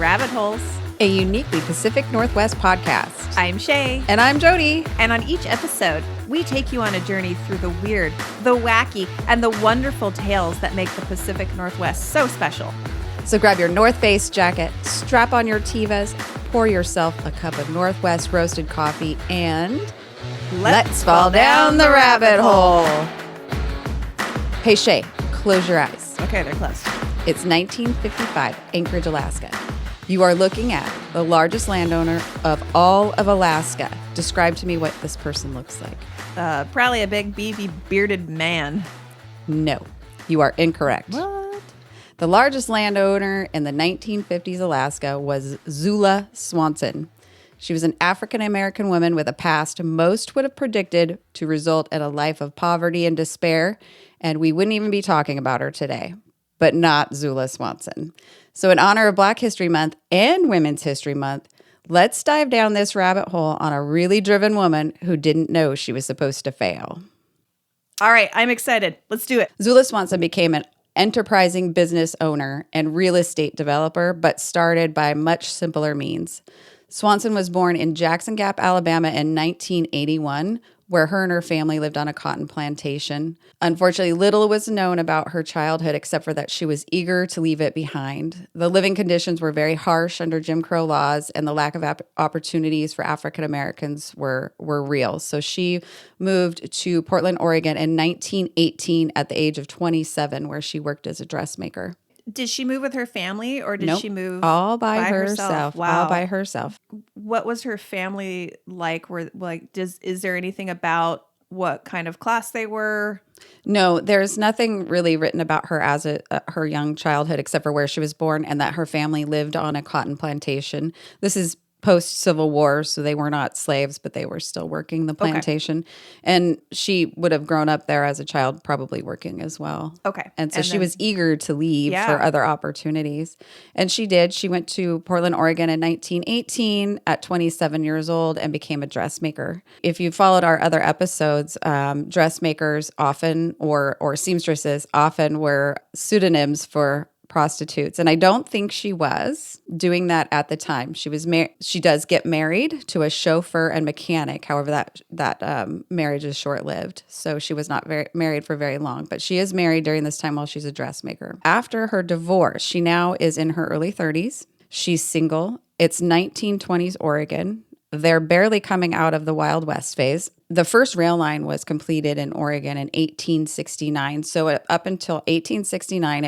Rabbit Holes, a uniquely Pacific Northwest podcast. I'm Shay. And I'm Jody. And on each episode, we take you on a journey through the weird, the wacky, and the wonderful tales that make the Pacific Northwest so special. So grab your North Face jacket, strap on your Tevas, pour yourself a cup of Northwest roasted coffee, and let's fall down the rabbit hole. Hey, Shay, close your eyes. Okay, they're closed. It's 1955, Anchorage, Alaska. You are looking at the largest landowner of all of Alaska. Describe to me what this person looks like. Probably a big, beefy, bearded man. No, you are incorrect. What? The largest landowner in the 1950s Alaska was Zula Swanson. She was an African-American woman with a past most would have predicted to result in a life of poverty and despair, and we wouldn't even be talking about her today. But not Zula Swanson. So in honor of Black History Month and Women's History Month, let's dive down this rabbit hole on a really driven woman who didn't know she was supposed to fail. All right, I'm excited. Let's do it. Zula Swanson became an enterprising business owner and real estate developer, but started by much simpler means. Swanson was born in Jackson Gap, Alabama in 1981, where her and her family lived on a cotton plantation. Unfortunately, little was known about her childhood except for that she was eager to leave it behind. The living conditions were very harsh under Jim Crow laws, and the lack of opportunities for African Americans were real. So she moved to Portland, Oregon in 1918 at the age of 27, where she worked as a dressmaker. Did she move with her family, or did she move all by herself? Wow. All by herself. What was her family like? Is there anything about what kind of class they were? No, there's nothing really written about her as her young childhood, except for where she was born and that her family lived on a cotton plantation. This is post-Civil War, so they were not slaves, but they were still working the plantation. Okay. And she would have grown up there as a child, probably working as well. Okay. And so she was eager to leave for other opportunities. And she did. She went to Portland, Oregon in 1918 at 27 years old and became a dressmaker. If you followed our other episodes, dressmakers often, or seamstresses often were pseudonyms for prostitutes. And I don't think she was doing that at the time. She was she does get married to a chauffeur and mechanic. However, that marriage is short-lived. So she was not married for very long, but she is married during this time while she's a dressmaker. After her divorce, she now is in her early 30s. She's single. It's 1920s Oregon. They're barely coming out of the Wild West phase. The first rail line was completed in Oregon in 1869. So up until 1869,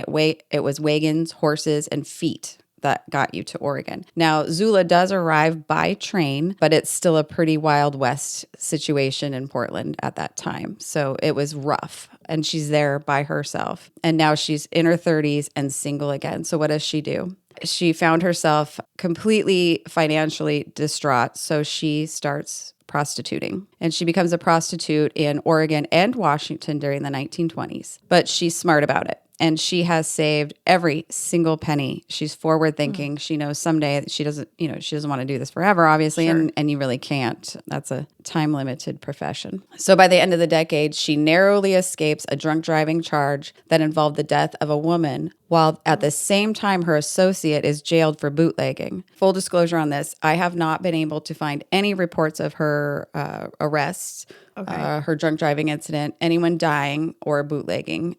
it was wagons, horses, and feet that got you to Oregon. Now, Zula does arrive by train, but it's still a pretty Wild West situation in Portland at that time. So it was rough, and she's there by herself. And now she's in her 30s and single again. So what does she do? She found herself completely financially distraught, so she starts prostituting. And she becomes a prostitute in Oregon and Washington during the 1920s. But she's smart about it. And she has saved every single penny. She's forward thinking. She knows someday that she doesn't want to do this forever, obviously, sure. and you really can't. That's a time-limited profession. So by the end of the decade, she narrowly escapes a drunk driving charge that involved the death of a woman, while at the same time her associate is jailed for bootlegging. Full disclosure on this, I have not been able to find any reports of her arrests, her drunk driving incident, anyone dying, or bootlegging.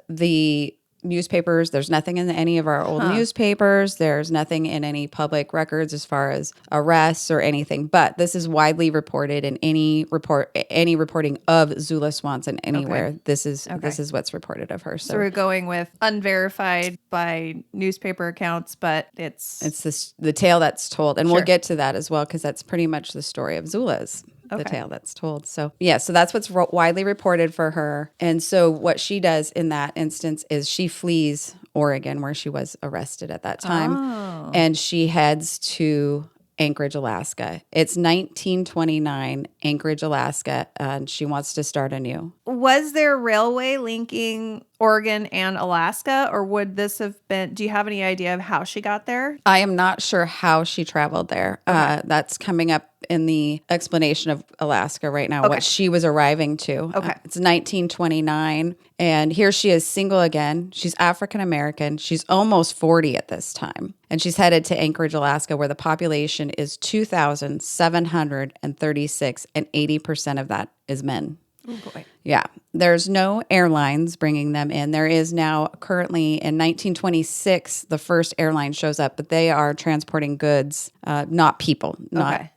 The newspapers, there's nothing in any of our old newspapers. There's nothing in any public records as far as arrests or anything. But this is widely reported in any reporting of Zula Swanson anywhere. Okay. This is what's reported of her. So we're going with unverified by newspaper accounts, but it's the tale that's told, and we'll get to that as well because that's pretty much the story of Zula's. The tale that's told. So so that's what's widely reported for her. And so what she does in that instance is she flees Oregon, where she was arrested at that time, and she heads to Anchorage, Alaska. It's 1929, Anchorage, Alaska, and she wants to start anew. Was there railway linking Oregon and Alaska, or would this have been, do you have any idea of how she got there? I am not sure how she traveled there. Okay. That's coming up in the explanation of Alaska right now, what she was arriving to. Okay. It's 1929, and here she is single again. She's African-American. She's almost 40 at this time, and she's headed to Anchorage, Alaska, where the population is 2,736, and 80% of that is men. Oh, boy. Yeah. There's no airlines bringing them in. There is now currently in 1926, the first airline shows up, but they are transporting goods, not people, not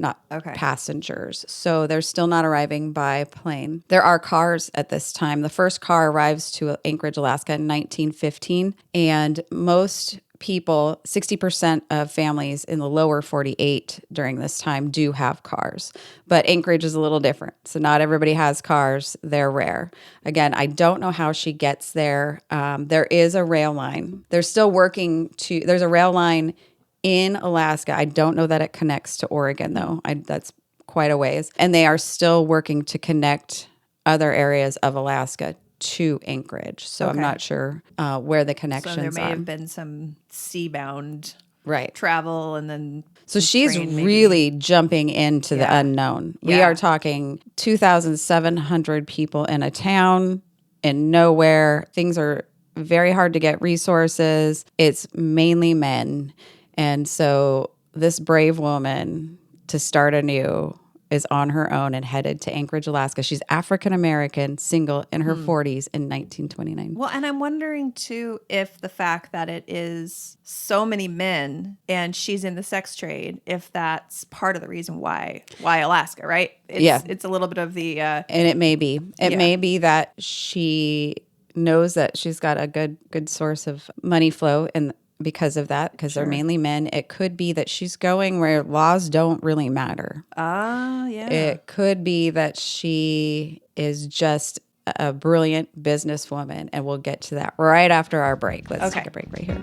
passengers. So they're still not arriving by plane. There are cars at this time. The first car arrives to Anchorage, Alaska in 1915, and most people, 60% of families in the lower 48 during this time do have cars. But Anchorage is a little different. So not everybody has cars. They're rare. Again, I don't know how she gets there. There is a rail line. They're still working there's a rail line in Alaska. I don't know that it connects to Oregon, though. That's quite a ways. And they are still working to connect other areas of Alaska to Anchorage. So I'm not sure where the connections are. So there may have been some seabound right travel, and then so she's really jumping into the unknown. We are talking 2,700 people in a town in nowhere. Things are very hard to get resources. It's mainly men. And so this brave woman to start anew is on her own and headed to Anchorage, Alaska. She's African-American, single, in her 40s in 1929. Well, and I'm wondering, too, if the fact that it is so many men and she's in the sex trade, if that's part of the reason why Alaska, right? It's a little bit of the... and it may be. It may be that she knows that she's got a good source of money flow and because of that, because they're mainly men. It could be that she's going where laws don't really matter. Yeah. It could be that she is just a brilliant businesswoman, and we'll get to that right after our break. Let's take a break right here.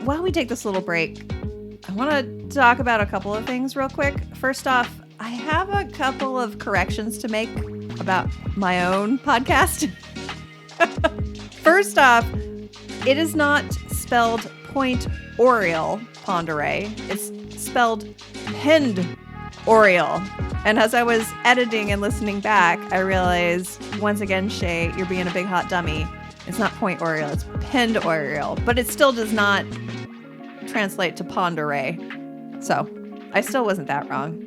While we take this little break, I want to talk about a couple of things real quick. First off, I have a couple of corrections to make about my own podcast. First off, it is not spelled Point Oriole Ponderay. It's spelled Pend Oriole. And as I was editing and listening back, I realized, once again, Shay, you're being a big hot dummy. It's not Point Oriole, it's Pend Oriole. But it still does not translate to Ponderay. So I still wasn't that wrong.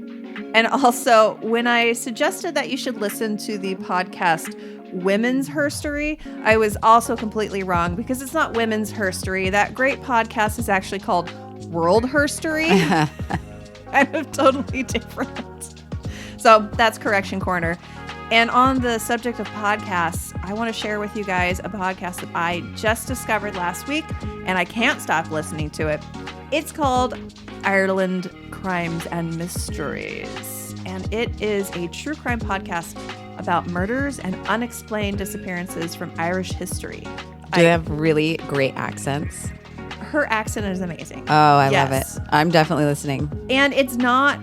And also, when I suggested that you should listen to the podcast Women's Herstory, I was also completely wrong, because it's not Women's Herstory. That great podcast is actually called World Herstory. Kind of totally different. So that's Correction Corner. And on the subject of podcasts, I want to share with you guys a podcast that I just discovered last week, and I can't stop listening to it. It's called Ireland Crimes and Mysteries, and it is a true crime podcast about murders and unexplained disappearances from Irish history. Do they have really great accents? Her accent is amazing. Oh, I love it. I'm definitely listening. And it's not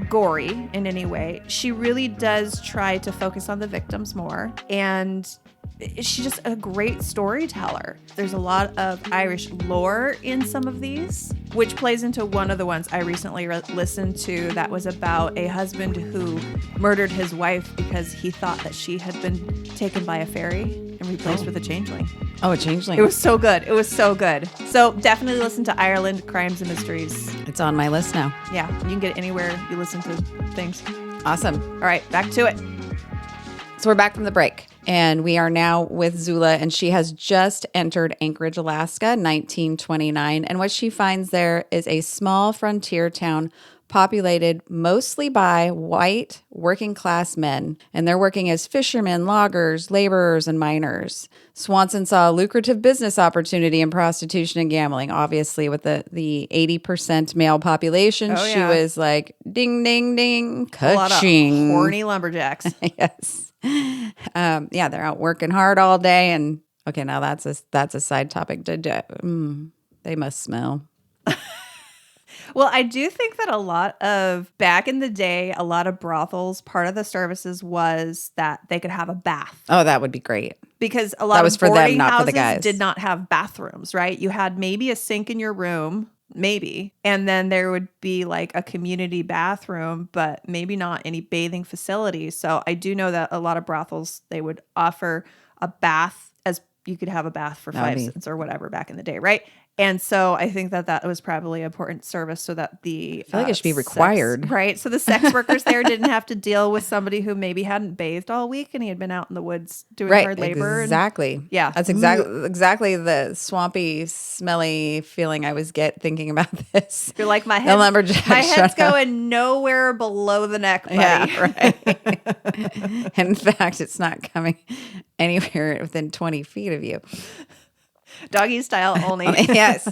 gory in any way. She really does try to focus on the victims more. And she's just a great storyteller. There's a lot of Irish lore in some of these, which plays into one of the ones I recently listened to that was about a husband who murdered his wife because he thought that she had been taken by a fairy and replaced with a changeling. Oh, a changeling. It was so good. It was so good. So definitely listen to Ireland Crimes and Mysteries. It's on my list now. Yeah, you can get it anywhere you listen to things. Awesome. All right, back to it. So we're back from the break, and we are now with Zula, and she has just entered Anchorage, Alaska, 1929. And what she finds there is a small frontier town populated mostly by white working class men, and they're working as fishermen, loggers, laborers, and miners. Swanson saw a lucrative business opportunity in prostitution and gambling. Obviously, with the 80% male population, she was like, ding, ding, ding, ka-ching. A lot of horny lumberjacks. Yes. They're out working hard all day, and okay, now that's a side topic. They must smell. Well, I do think that back in the day, a lot of brothels, part of the services was that they could have a bath. Oh, that would be great. Because a lot of for them, boarding not for the houses guys. did not have bathrooms, right? You had maybe a sink in your room, maybe, and then there would be like a community bathroom, but maybe not any bathing facilities. So I do know that a lot of brothels, they would offer a bath, as you could have a bath for 5 cents or whatever back in the day, right? And so I think that was probably an important service so that I feel like it should be required. Right. So the sex workers there didn't have to deal with somebody who maybe hadn't bathed all week and he had been out in the woods doing hard labor. Exactly. Yeah. That's exactly the swampy, smelly feeling I was thinking about this. You're like, my head's going nowhere below the neck, buddy. Yeah, right. In fact, it's not coming anywhere within 20 feet of you. Doggy style only. Yes.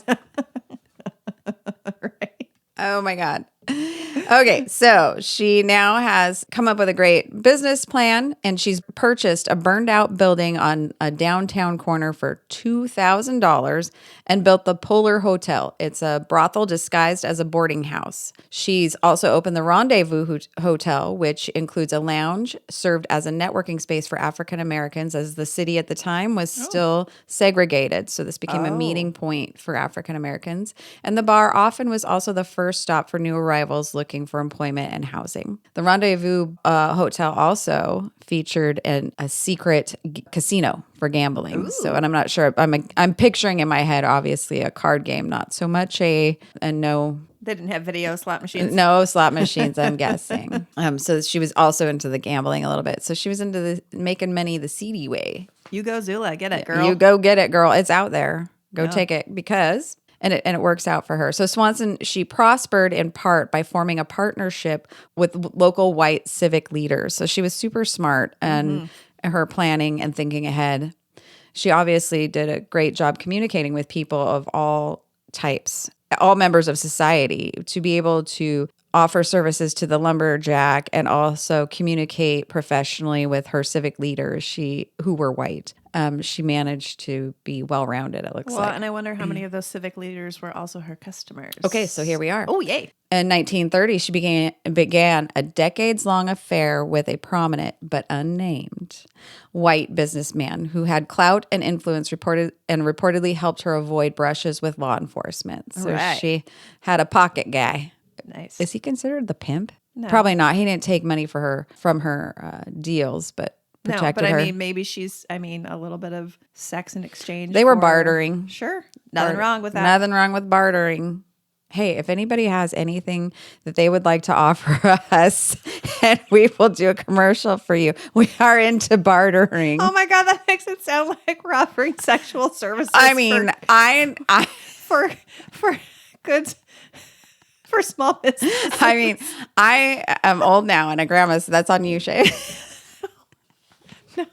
Right. Oh my God. Okay, so she now has come up with a great business plan, and she's purchased a burned out building on a downtown corner for $2,000 and built the Polar Hotel. It's a brothel disguised as a boarding house. She's also opened the Rendezvous Hotel, which includes a lounge served as a networking space for African Americans, as the city at the time was still segregated. So this became a meeting point for African Americans. And the bar often was also the first stop for new arrivals looking for employment and housing. The Rendezvous Hotel also featured a secret casino for gambling. Ooh. So, and I'm not sure. I'm picturing in my head, obviously, a card game, not so much no. They didn't have video slot machines. No slot machines, I'm guessing. So she was also into the gambling a little bit. So she was into the making money the seedy way. You go, Zula. Get it, girl. You go get it, girl. It's out there. Go take it because... And it works out for her. So Swanson, she prospered in part by forming a partnership with local white civic leaders. So she was super smart in her planning and thinking ahead. She obviously did a great job communicating with people of all types, all members of society, to be able to offer services to the lumberjack and also communicate professionally with her civic leaders who were white. She managed to be well-rounded, it looks like. Well, and I wonder how many of those civic leaders were also her customers. Okay, so here we are. Oh, yay. In 1930, she began a decades-long affair with a prominent but unnamed white businessman who had clout and influence reportedly helped her avoid brushes with law enforcement. So she had a pocket guy. Nice. Is he considered the pimp? No. Probably not. He didn't take money from her deals, but protected her. No, but I mean, maybe a little bit of sex in exchange. They were bartering. Sure. Nothing wrong with that. Nothing wrong with bartering. Hey, if anybody has anything that they would like to offer us, and we will do a commercial for you. We are into bartering. Oh my God, that makes it sound like we're offering sexual services. I mean, for goods. For small business. I mean, I am old now and a grandma, so that's on you, Shay. No.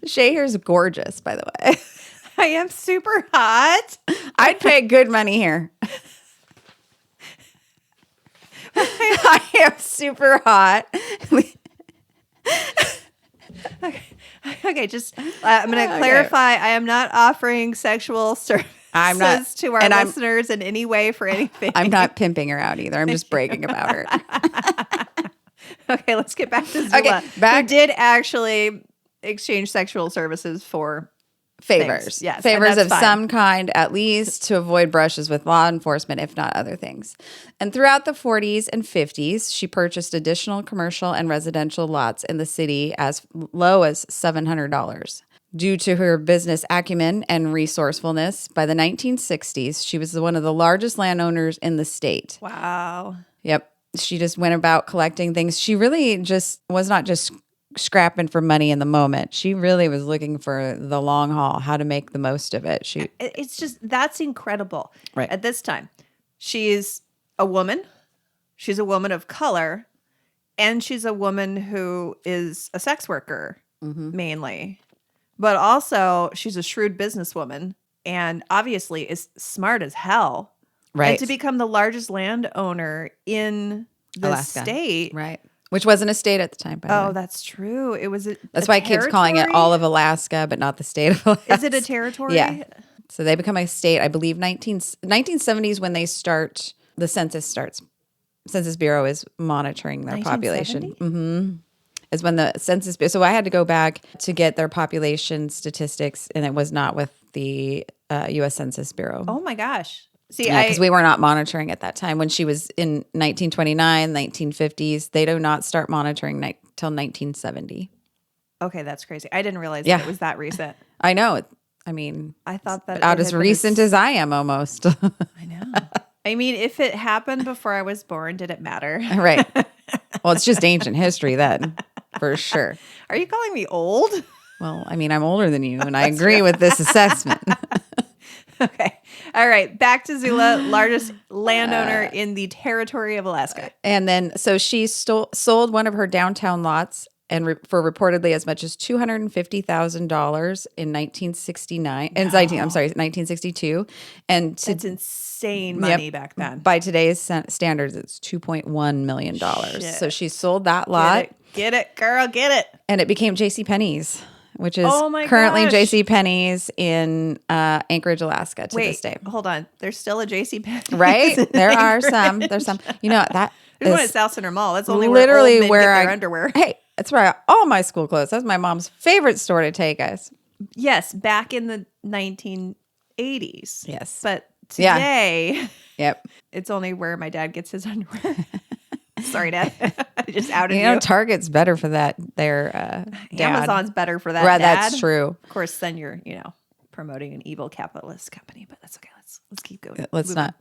Shay here's gorgeous, by the way. I am super hot. I'd pay good money here. I am super hot. Okay, just I'm going to clarify. I am not offering sexual services to our listeners in any way for anything. I'm not pimping her out either. I'm just bragging about her. Okay, let's get back to Zula. Who did actually exchange sexual services for favors. Things. Yes, favors of some kind, at least to avoid brushes with law enforcement, if not other things. And throughout the 40s and 50s, she purchased additional commercial and residential lots in the city as low as $700. Due to her business acumen and resourcefulness, by the 1960s, she was one of the largest landowners in the state. Wow. Yep. She just went about collecting things. She really just was not just scrapping for money in the moment. She really was looking for the long haul, how to make the most of it. It's just, that's incredible. Right. At this time, she's a woman. She's a woman of color. And she's a woman who is a sex worker, mainly. But also, she's a shrewd businesswoman and obviously is smart as hell. Right. And to become the largest landowner in the Alaska. state. Right. Which wasn't a state at the time, by the way. Oh, that's true. It was That's why it keeps calling it all of Alaska, but not the state of Alaska. Is it a territory? Yeah. So they become a state, I believe, 1970s when they start, the census starts. Census Bureau is monitoring their population. Mm-hmm. Is when the Census Bureau. So I had to go back to get their population statistics, and it was not with the U.S. Census Bureau. Oh my gosh. See, because we were not monitoring at that time. When she was in 1929, 1950s, they do not start monitoring till 1970. Okay, that's crazy. I didn't realize that it was that recent. I know. I mean, I thought that about as recent as I am almost. I know. I mean, if it happened before I was born, did it matter? Right. Well, it's just ancient history then, for sure. Are you calling me old? Well, I mean, I'm older than you, and I agree with this assessment. Okay. All right. Back to Zula, largest landowner in the territory of Alaska. And then, so she sold one of her downtown lots and for reportedly as much as $250,000 in 1969. No. 1962. And that's insane money back then. By today's standards, it's $2.1 million. Shit. So she sold that lot. Get it, girl, get it. And it became JCPenney's, which is currently JCPenney's in Anchorage, Alaska to this day. Hold on. There's still a JCPenney's. Right? There are some. There's some. You know, that there's one at South Center Mall. That's only literally where old men get their underwear. Hey, that's where all my school clothes. That's my mom's favorite store to take us. Yes, back in the 1980s. Yes. But today, yep, it's only where my dad gets his underwear. Sorry, Dad. I just outed you. You know, Target's better for that. Their Amazon's better for that. Right, Dad. that's true. Of course, then you're promoting an evil capitalist company, but that's okay. Let's keep going. Let's not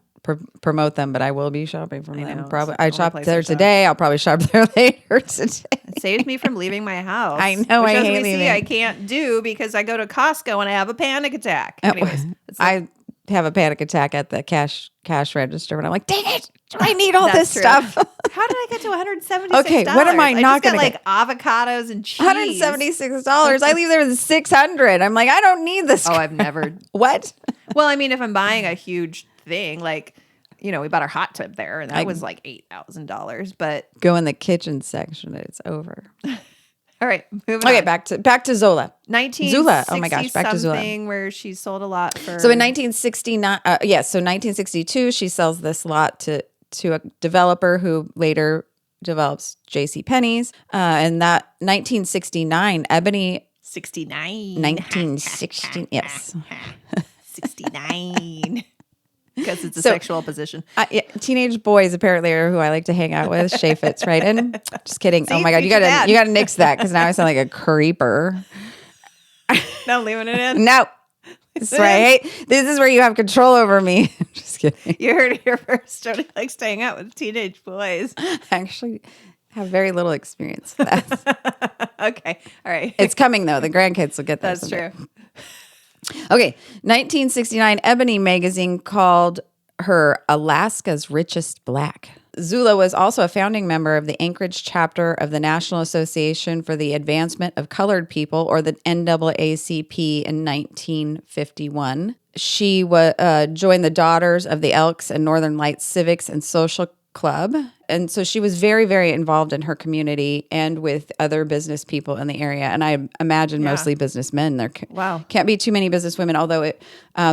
promote them, but I will be shopping from them. Probably I shopped there today. I'll probably shop there later today. It saves me from leaving my house. I know. Which, I as hate we see, I can't do because I go to Costco and I have a panic attack. Anyways, I have a panic attack at the cash register when I'm like, dang it, do I need all this stuff? How did I get to $176? Okay, what am I not going to get? Like avocados and cheese. $176. I leave there with $600. I'm like, I don't need this. Oh, I've never. What? Well, I mean, if I'm buying a huge thing, like, we bought our hot tub there, and that was like $8,000. But go in the kitchen section, and it's over. All right, moving on. Okay, back to Zula. Zula. Oh my gosh, back to Zula. Where she sold a lot for. So in 1969, so 1962, she sells this lot to a developer who later develops JCPenney's. And that 1969, Ebony. 69. 1960. Yes. 69. Because it's a sexual position. Teenage boys apparently are who I like to hang out with. Shay fits right in. Just kidding. See, oh my God, you gotta nix that because now I sound like a creeper. No, leaving it in. No. That's right. Hey, this is where you have control over me. Just kidding. You heard it here first. Jody likes to hang out with teenage boys. I actually have very little experience with that. Okay. All right. It's coming though. The grandkids will get that. That's true. Okay, 1969, Ebony magazine called her Alaska's richest black. Zula was also a founding member of the Anchorage chapter of the National Association for the Advancement of Colored People, or the NAACP, in 1951. She joined the Daughters of the Elks and Northern Lights Civics and Social Club. And so she was very, very involved in her community and with other business people in the area. And I imagine mostly businessmen. There can't be too many businesswomen, although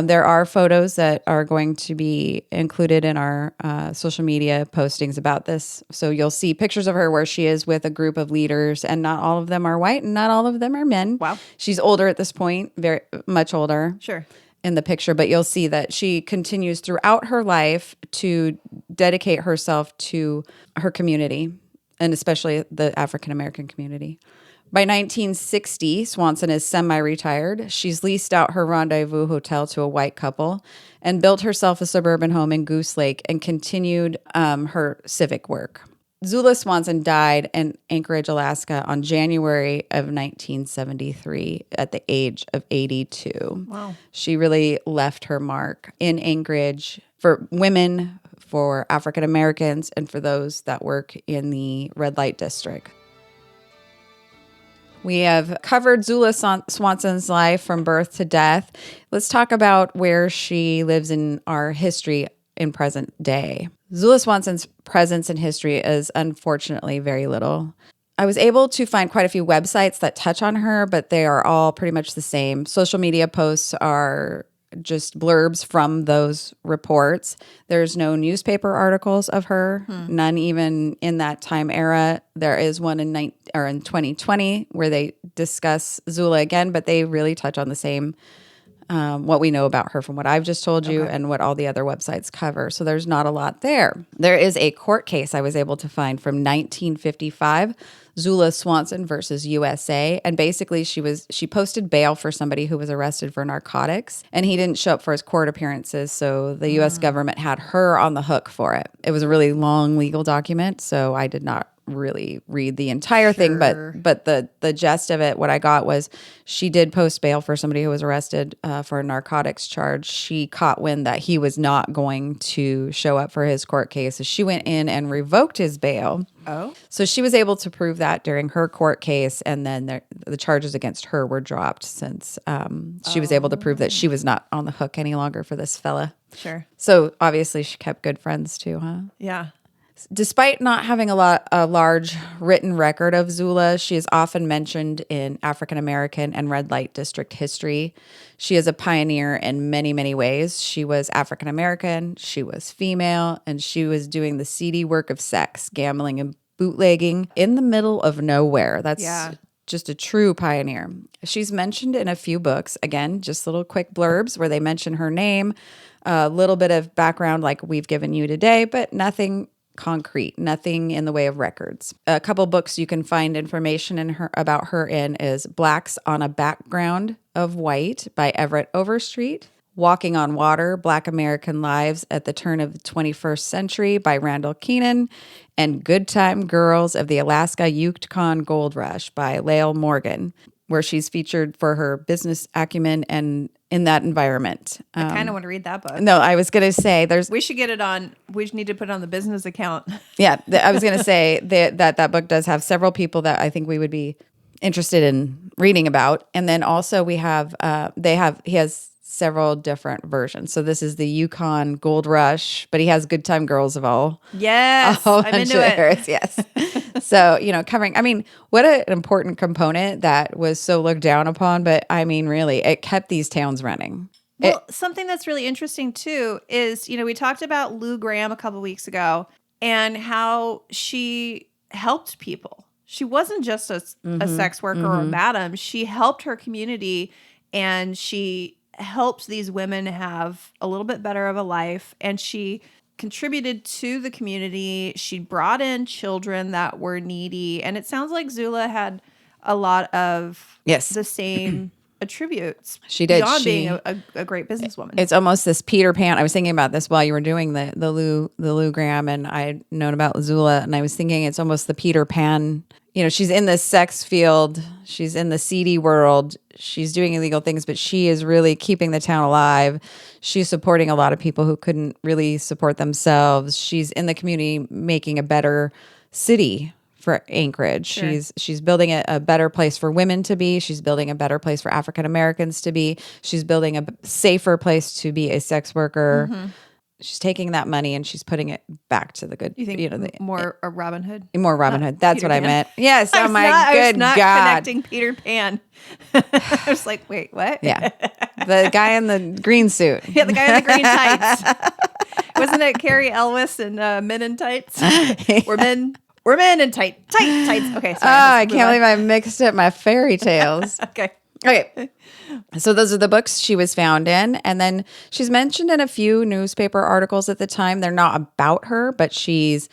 there are photos that are going to be included in our social media postings about this. So you'll see pictures of her where she is with a group of leaders, and not all of them are white and not all of them are men. Wow. She's older at this point, very much older. Sure. In the picture, but you'll see that she continues throughout her life to dedicate herself to her community, and especially the African American community. By 1960, Swanson is semi-retired. She's leased out her Rendezvous Hotel to a white couple and built herself a suburban home in Goose Lake and continued her civic work. Zula Swanson died in Anchorage, Alaska on January of 1973 at the age of 82. Wow. She really left her mark in Anchorage for women, for African Americans, and for those that work in the red light district. We have covered Zula Swanson's life from birth to death. Let's talk about where she lives in our history in present day. Zula Swanson's presence in history is unfortunately very little. I was able to find quite a few websites that touch on her, but they are all pretty much the same. Social media posts are just blurbs from those reports. There's no newspaper articles of her, none even in that time era. There is one in 2020 where they discuss Zula again, but they really touch on the same what we know about her from what I've just told you and what all the other websites cover. So there's not a lot there. There is a court case I was able to find from 1955, Zula Swanson versus USA. And basically she posted bail for somebody who was arrested for narcotics, and he didn't show up for his court appearances. So the US government had her on the hook for it. It was a really long legal document, so I did not really read the entire thing, but the gist of it, what I got was she did post bail for somebody who was arrested for a narcotics charge. She caught wind that he was not going to show up for his court case, so she went in and revoked his bail. Oh, so she was able to prove that during her court case, and then the charges against her were dropped since she was able to prove that she was not on the hook any longer for this fella. Sure. So obviously she kept good friends too, huh? Yeah. Despite not having a large written record of Zula, she is often mentioned in African American and red light district history. She is a pioneer in many, many ways. She was African American, she was female, and she was doing the seedy work of sex, gambling, and bootlegging in the middle of nowhere. That's just a true pioneer. She's mentioned in a few books. Again, just little quick blurbs where they mention her name, a little bit of background like we've given you today, but nothing concrete, nothing in the way of records. A couple books you can find information about her in is Blacks on a Background of White by Everett Overstreet, Walking on Water, Black American Lives at the Turn of the 21st Century by Randall Keenan, and Good Time Girls of the Alaska Yukon Gold Rush by Lael Morgan, where she's featured for her business acumen and in that environment. I kind of want to read that book. No, I was going to say we should get it on. We need to put it on the business account. Yeah, I was going to say that book does have several people that I think we would be interested in reading about. And then also he has several different versions. So this is the Yukon Gold Rush, but he has Good Time Girls of all. Yes, I'm into it. Yes. So, covering, what an important component that was so looked down upon. But really, it kept these towns running. Well, something that's really interesting too is, we talked about Lou Graham a couple weeks ago and how she helped people. She wasn't just a sex worker or a madam. She helped her community, and she helped these women have a little bit better of a life, and she contributed to the community. She brought in children that were needy, and it sounds like Zula had a lot of the same attributes. She did. Beyond being a great businesswoman. It's almost this Peter Pan. I was thinking about this while you were doing the Lou Graham, and I'd known about Zula, and I was thinking it's almost the Peter Pan. She's in the sex field. She's in the seedy world. She's doing illegal things, but she is really keeping the town alive. She's supporting a lot of people who couldn't really support themselves. She's in the community making a better city for Anchorage. Sure. She's building a better place for women to be. She's building a better place for African Americans to be. She's building a safer place to be a sex worker. Mm-hmm. She's taking that money and she's putting it back to the good. You think more Robin Hood? More Robin Hood. That's Peter what Pan. I meant. Yes. I good God. I was not connecting Peter Pan. I was like, wait, what? Yeah. The guy in the green suit. Yeah, the guy in the green tights. Wasn't it Carrie Elwes and Men in Tights? We're men in tights. Okay. Sorry, I can't believe I mixed up my fairy tales. Okay. So those are the books she was found in. And then she's mentioned in a few newspaper articles at the time. They're not about her, but she's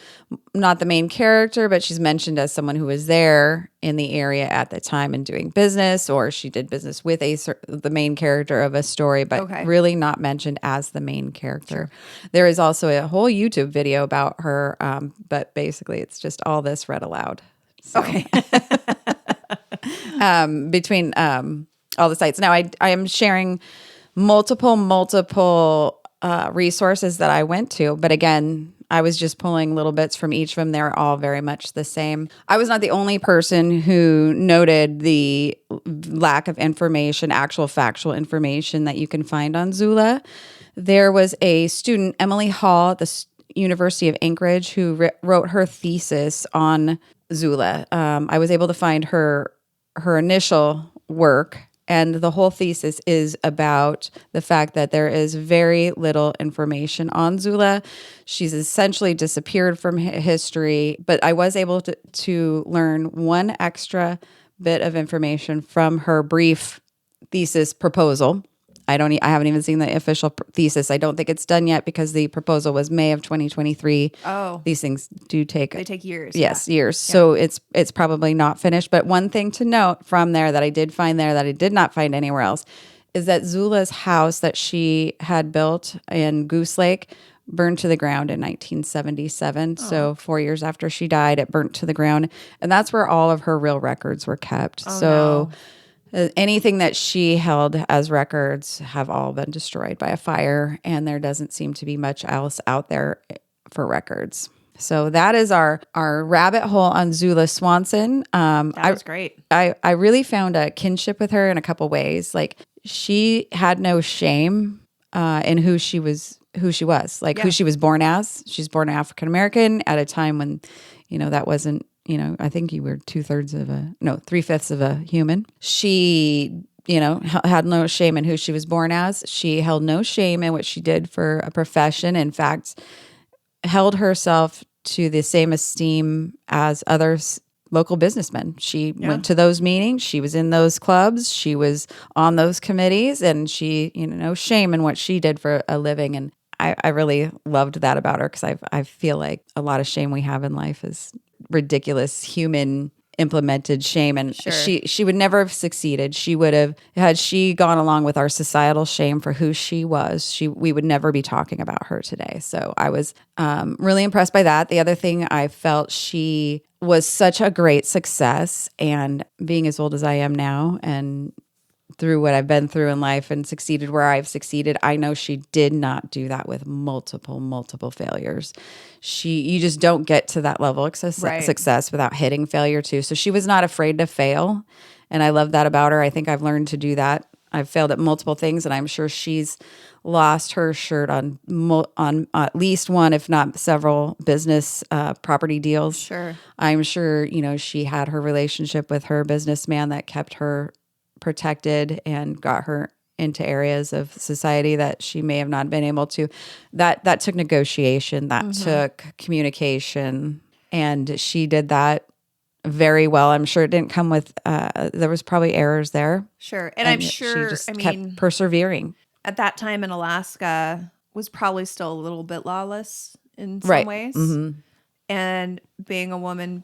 not the main character, but she's mentioned as someone who was there in the area at the time and doing business, or she did business with the main character of a story, but really not mentioned as the main character. Sure. There is also a whole YouTube video about her, but basically it's just all this read aloud. So. Okay. Between all the sites. Now, I am sharing multiple resources that I went to, but again, I was just pulling little bits from each of them. They're all very much the same. I was not the only person who noted the lack of information, actual factual information that you can find on Zula. There was a student, Emily Hall, at the University of Anchorage, who wrote her thesis on Zula. I was able to find her initial work And the whole thesis is about the fact that there is very little information on Zula. She's essentially disappeared from history, but I was able to learn one extra bit of information from her brief thesis proposal. I haven't even seen the official thesis. I don't think it's done yet because the proposal was May of 2023. Oh. These things they take years. Yes, years. Yeah. So it's probably not finished. But one thing to note from there that I did find there that I did not find anywhere else is that Zula's house that she had built in Goose Lake burned to the ground in 1977. Oh. So 4 years after she died, it burnt to the ground. And that's where all of her real records were kept. Oh, so no. Anything that she held as records have all been destroyed by a fire, and there doesn't seem to be much else out there for records. So that is our rabbit hole on Zula Swanson. That was great. I really found a kinship with her in a couple ways. Like, she had no shame in who she was, who she was born as. She's born African American at a time when, that wasn't. I think you were 3/5 of a human. She, had no shame in who she was born as. She held no shame in what she did for a profession. In fact, held herself to the same esteem as others, local businessmen. She went to those meetings. She was in those clubs. She was on those committees, and she, no shame in what she did for a living. And I really loved that about her, because I feel like a lot of shame we have in life is ridiculous human implemented shame, and sure. she would never have succeeded. She would have, had she gone along with our societal shame for who she was, we would never be talking about her today. So I was really impressed by that. The other thing, I felt she was such a great success, and being as old as I am now, and through what I've been through in life and succeeded where I've succeeded, I know she did not do that with multiple failures. You just don't get to that level of success without hitting failure too. So she was not afraid to fail. And I love that about her. I think I've learned to do that. I've failed at multiple things, and I'm sure she's lost her shirt on at least one, if not several, business property deals. Sure. I'm sure, she had her relationship with her businessman that kept her protected and got her into areas of society that she may have not been able to. That took negotiation, that took communication, and she did that very well. I'm sure it didn't come with, there was probably errors there. Sure. And I'm sure, she just kept persevering. At that time in Alaska was probably still a little bit lawless in some ways. Mm-hmm. And being a woman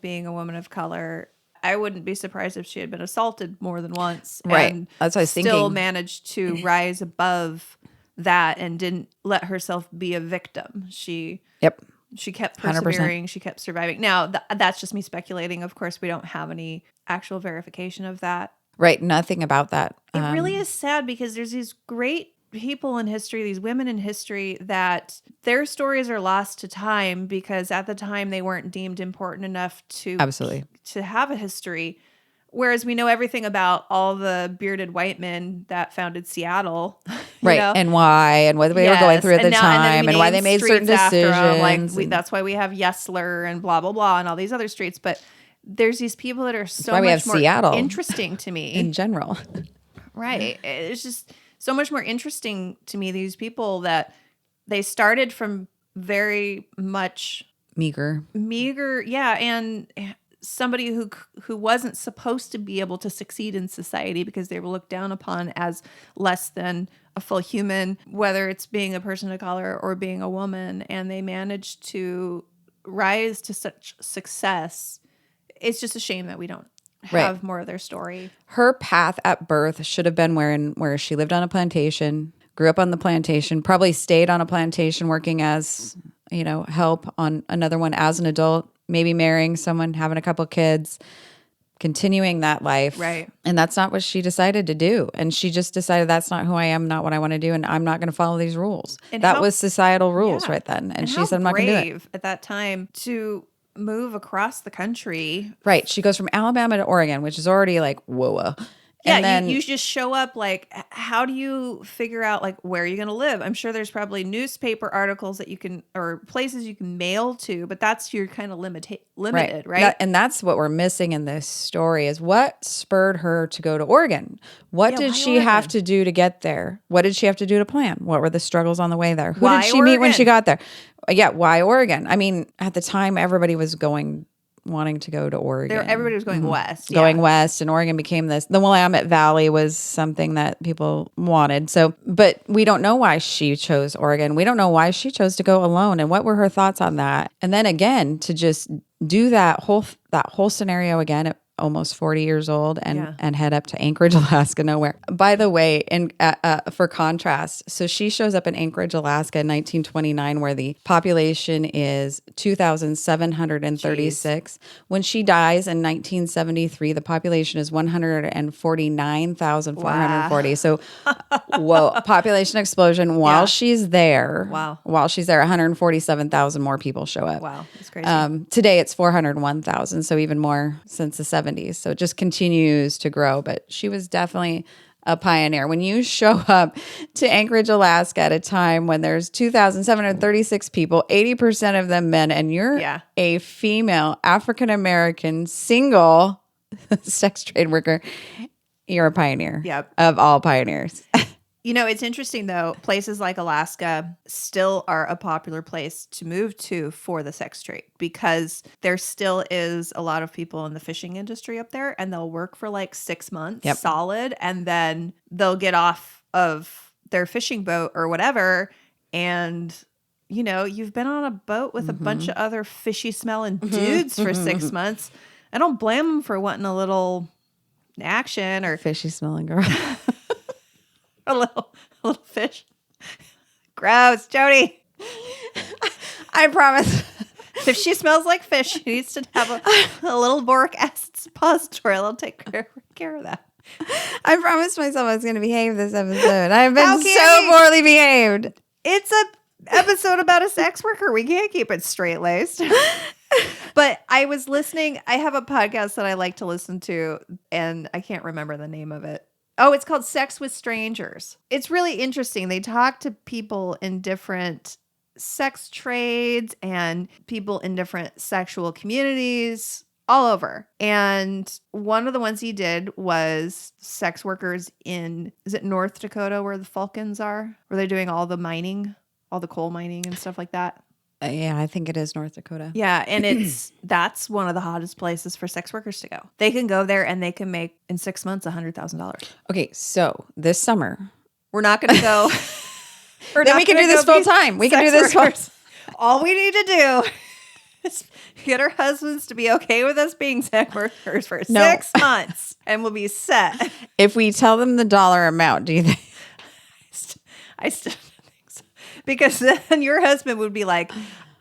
of color, I wouldn't be surprised if she had been assaulted more than once. Right. And that's what I was thinking. Still managed to rise above that and didn't let herself be a victim. She kept persevering. 100%. She kept surviving. Now, that's just me speculating. Of course, we don't have any actual verification of that. Right. Nothing about that. It really is sad, because there's these great people in history, these women in history, that their stories are lost to time because at the time they weren't deemed important enough to have a history. Whereas we know everything about all the bearded white men that founded Seattle. Right. And why, and what they were going through at the time, and why they made certain decisions. That's why we have Yesler and blah, blah, blah, and all these other streets. But there's these people that are so much more Seattle interesting to me. In general. Right. It's just so much more interesting to me, these people that they started from very much meager. Yeah. And somebody who wasn't supposed to be able to succeed in society because they were looked down upon as less than a full human, whether it's being a person of color or being a woman, and they managed to rise to such success. It's just a shame that we don't have more of their story. Her path at birth should have been where she lived on a plantation, grew up on the plantation, probably stayed on a plantation working as, help on another one as an adult, maybe marrying someone, having a couple kids, continuing that life. Right. And that's not what she decided to do. And she just decided, that's not who I am, not what I want to do, and I'm not going to follow these rules. And that was societal rules right then. And she said, I'm not going to do it. At that time to move across the country. Right. She goes from Alabama to Oregon, which is already like, whoa. Yeah, And then you just show up. Like, how do you figure out like where you're going to live? I'm sure there's probably newspaper articles that you can, or places you can mail to, but that's your kind of limited, right? And that's what we're missing in this story is what spurred her to go to Oregon. What did she have to do to get there? What did she have to do to plan? What were the struggles on the way there? Who did she meet when she got there? Yeah, why Oregon? I mean, at the time, everybody was wanting to go to Oregon. Everybody was going west. Going west, and Oregon became this. The Willamette Valley was something that people wanted. So, but we don't know why she chose Oregon. We don't know why she chose to go alone, and what were her thoughts on that. And then again, to just do that whole scenario again at almost 40 years old and head up to Anchorage, Alaska, nowhere. By the way, for contrast, so she shows up in Anchorage, Alaska in 1929, where the population is 2,736. When she dies in 1973, the population is 149,440. Wow. So, whoa, population explosion while she's there. Wow. While she's there, 147,000 more people show up. Wow, that's crazy. Today it's 401,000, so even more since the 70s. So it just continues to grow, but she was definitely a pioneer. When you show up to Anchorage, Alaska at a time when there's 2,736 people, 80% of them men, and you're a female, African-American, single sex trade worker, you're a pioneer of all pioneers. You know, it's interesting, though. Places like Alaska still are a popular place to move to for the sex trade because there still is a lot of people in the fishing industry up there, and they'll work for like 6 months solid, and then they'll get off of their fishing boat or whatever. And, you know, you've been on a boat with a bunch of other fishy smelling dudes for 6 months. I don't blame them for wanting a little action or fishy smelling girl. A little fish. Gross, Jody. I promise. If she smells like fish, she needs to have a little boric acid suppository. I'll take care of that. I promised myself I was going to behave this episode. I've been so poorly behaved. It's an episode about a sex worker. We can't keep it straight-laced. But I was listening. I have a podcast that I like to listen to, and I can't remember the name of it. Oh, it's called Sex with Strangers. It's really interesting. They talk to people in different sex trades and people in different sexual communities all over. And one of the ones he did was sex workers in, is it North Dakota where the Falcons are? Where they're doing all the mining, all the coal mining and stuff like that. Yeah, I think it is North Dakota. Yeah, and that's one of the hottest places for sex workers to go. They can go there and they can make in 6 months $100,000. Okay, so this summer we're not going to go. Then we can do this full time. We can do this full. All we need to do is get our husbands to be okay with us being sex workers for 6 months, and we'll be set. If we tell them the dollar amount, do you think? I still. Because then your husband would be like,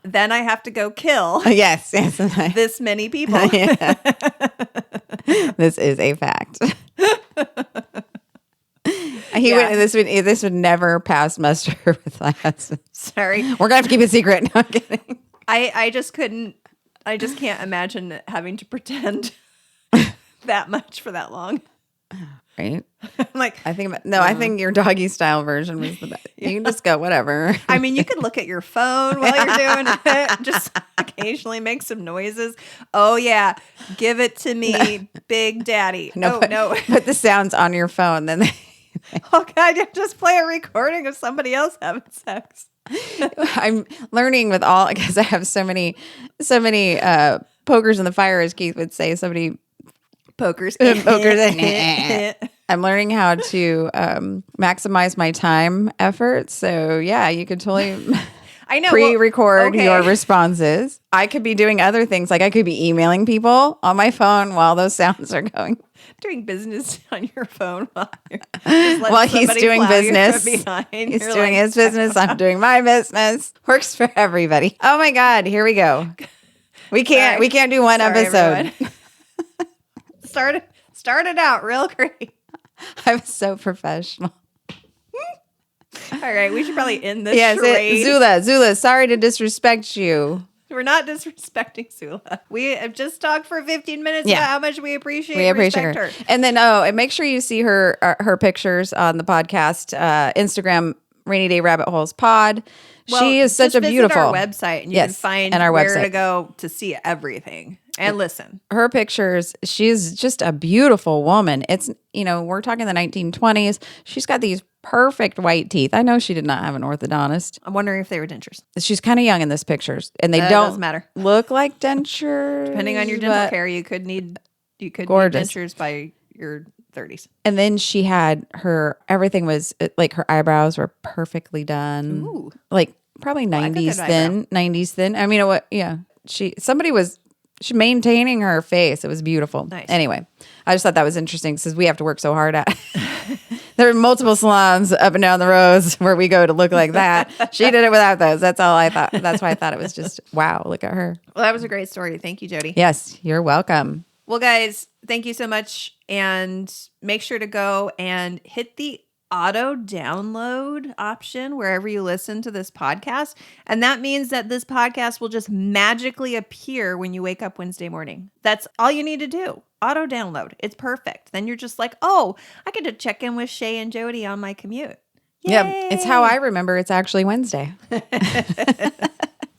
then I have to go kill yes, this many people. This is a fact. This would never pass muster with my husband. Sorry. We're going to have to keep it secret. No, I'm kidding. I just can't imagine having to pretend that much for that long. Right? Like, I think your doggy style version was the best. You can just go whatever. I mean, you could look at your phone while you're doing it. Just occasionally make some noises. Oh yeah, give it to me, Big Daddy. No. Put the sounds on your phone. Then okay, just play a recording of somebody else having sex. I'm learning with all because I have so many pokers in the fire, as Keith would say. So many pokers. I'm learning how to maximize my time efforts. So yeah, you could totally I know pre-record your responses. I could be doing other things, like I could be emailing people on my phone while those sounds are going. Doing business on your phone while he's doing business. He's doing his business. I'm doing my business. Works for everybody. Oh my God, here we go. We can't do one episode. Started out real great. I'm so professional. All right, we should probably end this charade. Zula, sorry to disrespect you. We're not disrespecting Zula. We have just talked for 15 minutes about how much we appreciate and respect her. And then, and make sure you see her pictures on the podcast, Instagram, Rainy Day Rabbit Holes Pod. Well, she is such a beautiful. Our website, and you can find where to go to see everything and listen. Her pictures. She's just a beautiful woman. It's we're talking the 1920s. She's got these perfect white teeth. I know she did not have an orthodontist. I'm wondering if they were dentures. She's kind of young in this pictures, and they don't matter. Look like dentures. Depending on your dental care, you could need dentures by your 30s. And then she had everything was like her eyebrows were perfectly done. Ooh. Like probably 90s thin. 90s thin. I mean, what? Yeah. Somebody was maintaining her face. It was beautiful. Nice. Anyway, I just thought that was interesting because we have to work so hard at. There are multiple salons up and down the roads where we go to look like that. She did it without those. That's all I thought. That's why I thought it was just, wow, look at her. Well, that was a great story. Thank you, Jody. Yes, you're welcome. Well, guys, thank you so much. And make sure to go and hit the auto download option wherever you listen to this podcast. And that means that this podcast will just magically appear when you wake up Wednesday morning. That's all you need to do. Auto download. It's perfect. Then you're just like, oh, I get to check in with Shay and Jody on my commute. Yay! Yeah, it's how I remember it's actually Wednesday.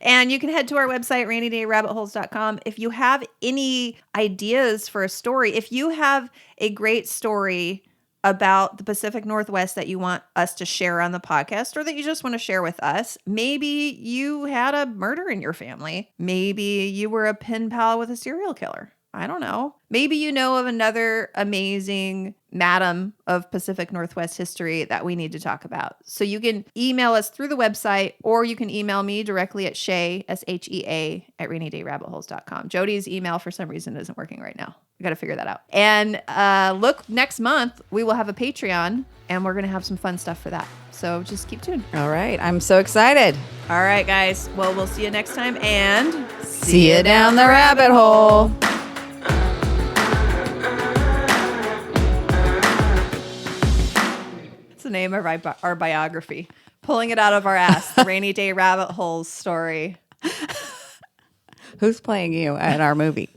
And you can head to our website, rainydayrabbitholes.com. If you have any ideas for a story, if you have a great story about the Pacific Northwest that you want us to share on the podcast, or that you just want to share with us, maybe you had a murder in your family. Maybe you were a pen pal with a serial killer. I don't know. Maybe you know of another amazing madam of Pacific Northwest history that we need to talk about. So you can email us through the website, or you can email me directly at Shay, SHEA, at rainydayrabbitholes.com. Jody's email, for some reason, isn't working right now. We got to figure that out. And look, next month, we will have a Patreon, and we're going to have some fun stuff for that. So just keep tuned. All right. I'm so excited. All right, guys. Well, we'll see you next time, and see you down the rabbit hole. The name of our biography, pulling it out of our ass, the Rainy Day Rabbit Holes story. Who's playing you in our movie?